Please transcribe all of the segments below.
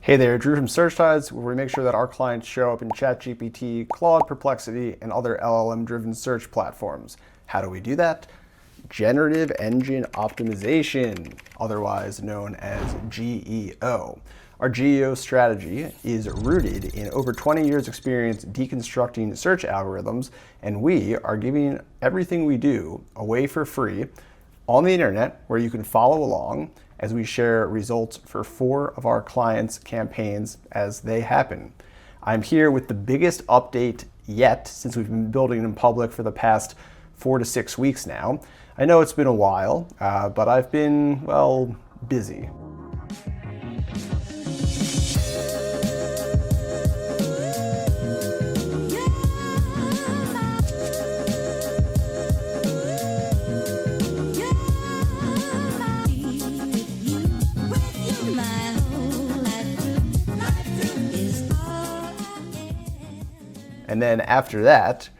Hey there, Drew from Search Tides, where we make sure that our clients show up in ChatGPT, Claude, Perplexity, and other LLM-driven search platforms. How do we do that? Generative Engine Optimization, otherwise known as GEO. Our GEO strategy is rooted in over 20 years experience deconstructing search algorithms, and we are giving everything we do away for free on the internet where you can follow along as we share results for 4 of our clients' campaigns as they happen. I'm here with the biggest update yet since we've been building in public for the past 4 to 6 weeks now. I know it's been a while, but I've been, well, busy. And then after that,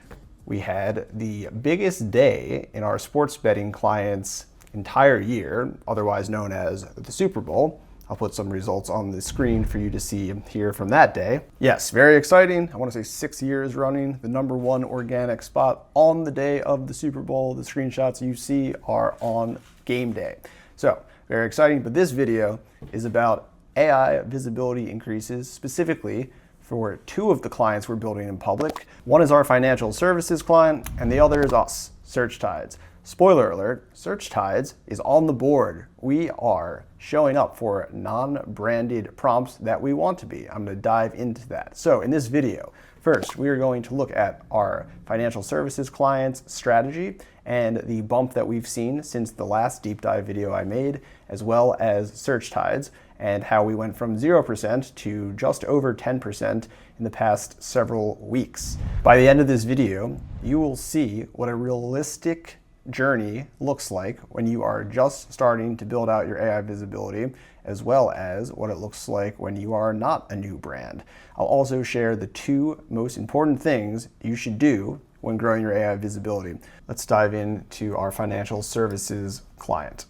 we had the biggest day in our sports betting clients' entire year, otherwise known as the Super Bowl. I'll put some results on the screen for you to see here from that day. Yes, very exciting. I want to say 6 years running, the #1 organic spot on the day of the Super Bowl. The screenshots you see are on game day. So very exciting, but this video is about AI visibility increases, specifically for 2 of the clients we're building in public. One is our financial services client, and the other is us, Search Tides. Spoiler alert, Search Tides is on the board. We are showing up for non-branded prompts that we want to be. I'm going to dive into that. So in this video, first, we are going to look at our financial services client's strategy and the bump that we've seen since the last deep dive video I made, as well as Search Tides, and how we went from 0% to just over 10% in the past several weeks. By the end of this video, you will see what a realistic journey looks like when you are just starting to build out your AI visibility, as well as what it looks like when you are not a new brand. I'll also share the 2 most important things you should do when growing your AI visibility. Let's dive into our financial services client.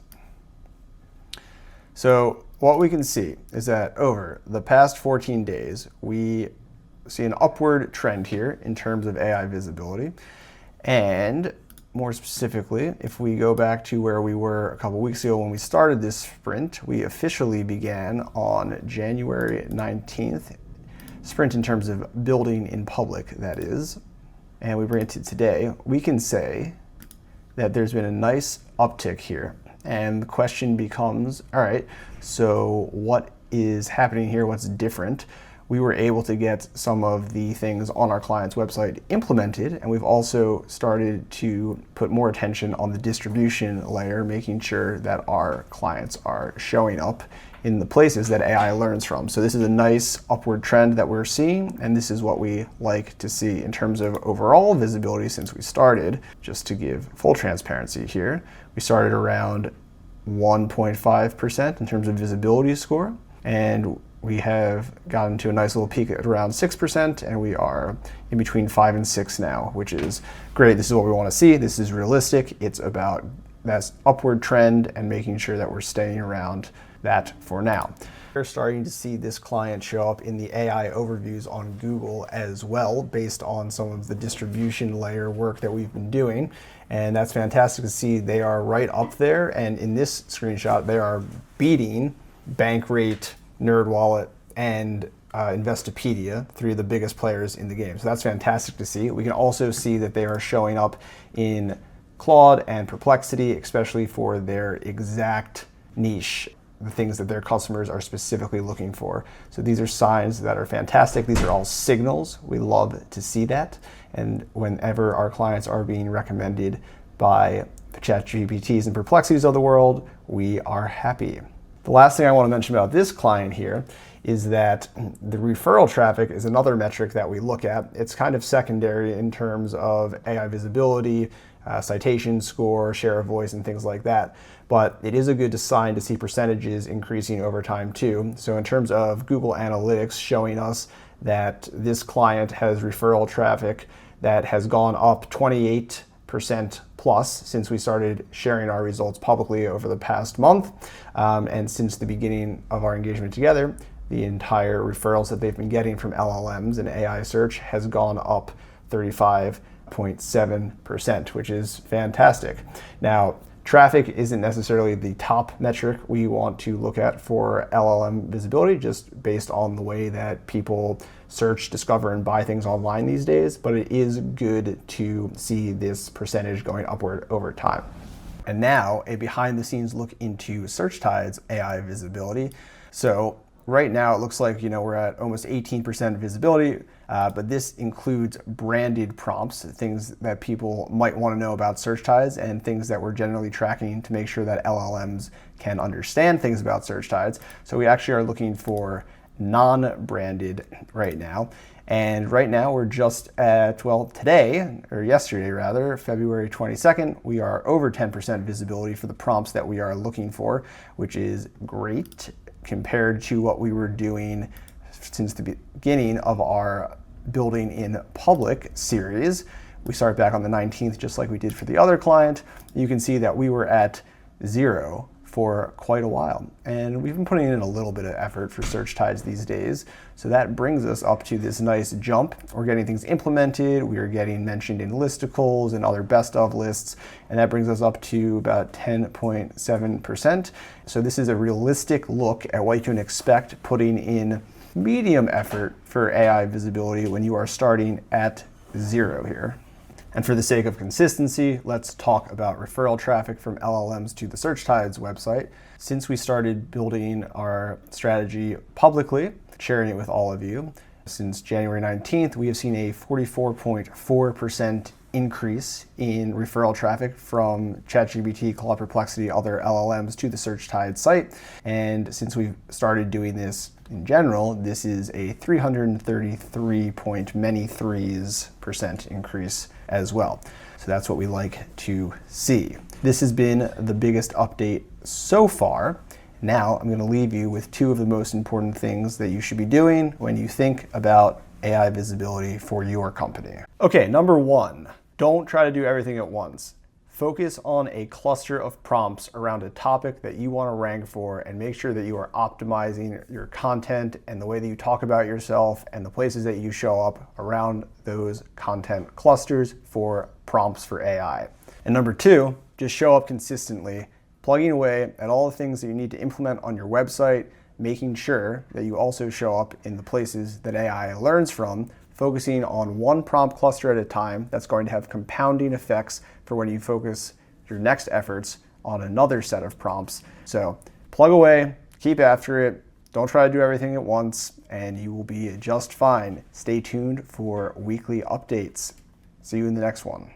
So what we can see is that over the past 14 days, we see an upward trend here in terms of AI visibility. And more specifically, if we go back to where we were a couple weeks ago when we started this sprint, we officially began on January 19th. Sprint in terms of building in public, that is. And we bring it to today. We can say that there's been a nice uptick here. And the question becomes, all right, so what is happening here? What's different? We were able to get some of the things on our client's website implemented, and we've also started to put more attention on the distribution layer, making sure that our clients are showing up in the places that AI learns from. So this is a nice upward trend that we're seeing, and this is what we like to see in terms of overall visibility since we started. Just to give full transparency here, we started around 1.5% in terms of visibility score, and we have gotten to a nice little peak at around 6%, and we are in between 5 and 6 now, which is great. This is what we want to see. This is realistic. It's about that upward trend and making sure that we're staying around that for now. We're starting to see this client show up in the AI overviews on Google as well, based on some of the distribution layer work that we've been doing. And that's fantastic to see. They are right up there. And in this screenshot, they are beating Bankrate, NerdWallet, and Investopedia, 3 of the biggest players in the game. So that's fantastic to see. We can also see that they are showing up in Claude and Perplexity, especially for their exact niche, the things that their customers are specifically looking for. So these are signs that are fantastic. These are all signals. We love to see that. And whenever our clients are being recommended by the ChatGPTs and Perplexities of the world, we are happy. The last thing I want to mention about this client here is that the referral traffic is another metric that we look at. It's kind of secondary in terms of AI visibility, citation score, share of voice, and things like that. But it is a good sign to see percentages increasing over time too. So in terms of Google Analytics showing us that this client has referral traffic that has gone up 28% plus since we started sharing our results publicly over the past month. And since the beginning of our engagement together, the entire referrals that they've been getting from LLMs and AI search has gone up 35.7%, which is fantastic. Now, traffic isn't necessarily the top metric we want to look at for LLM visibility, just based on the way that people search, discover, and buy things online these days, but it is good to see this percentage going upward over time. And now, a behind-the-scenes look into SearchTide's AI visibility. So right now, it looks like we're at almost 18% visibility, but this includes branded prompts, things that people might want to know about SearchTides and things that we're generally tracking to make sure that LLMs can understand things about SearchTides. So we actually are looking for non-branded right now. And right now we're just at, well, today, or yesterday rather, February 22nd, we are over 10% visibility for the prompts that we are looking for, which is great compared to what we were doing since the beginning of our Building in Public series. We started back on the 19th, just like we did for the other client. You can see that we were at 0 for quite a while. And we've been putting in a little bit of effort for SearchTides these days. So that brings us up to this nice jump. We're getting things implemented. We are getting mentioned in listicles and other best of lists. And that brings us up to about 10.7%. So this is a realistic look at what you can expect putting in medium effort for AI visibility when you are starting at 0 here. And for the sake of consistency, let's talk about referral traffic from LLMs to the SearchTides website. Since we started building our strategy publicly, sharing it with all of you, since January 19th, we have seen a 44.4% increase in referral traffic from ChatGPT, Claude, Perplexity, other LLMs to the SearchTides site. And since we've started doing this in general, this is a 333% increase as well. So that's what we like to see. This has been the biggest update so far. Now I'm going to leave you with 2 of the most important things that you should be doing when you think about AI visibility for your company. Okay, number 1, don't try to do everything at once. Focus on a cluster of prompts around a topic that you want to rank for and make sure that you are optimizing your content and the way that you talk about yourself and the places that you show up around those content clusters for prompts for AI. And number 2, just show up consistently, plugging away at all the things that you need to implement on your website, making sure that you also show up in the places that AI learns from, focusing on one prompt cluster at a time that's going to have compounding effects for when you focus your next efforts on another set of prompts. So plug away, keep after it, don't try to do everything at once, and you will be just fine. Stay tuned for weekly updates. See you in the next one.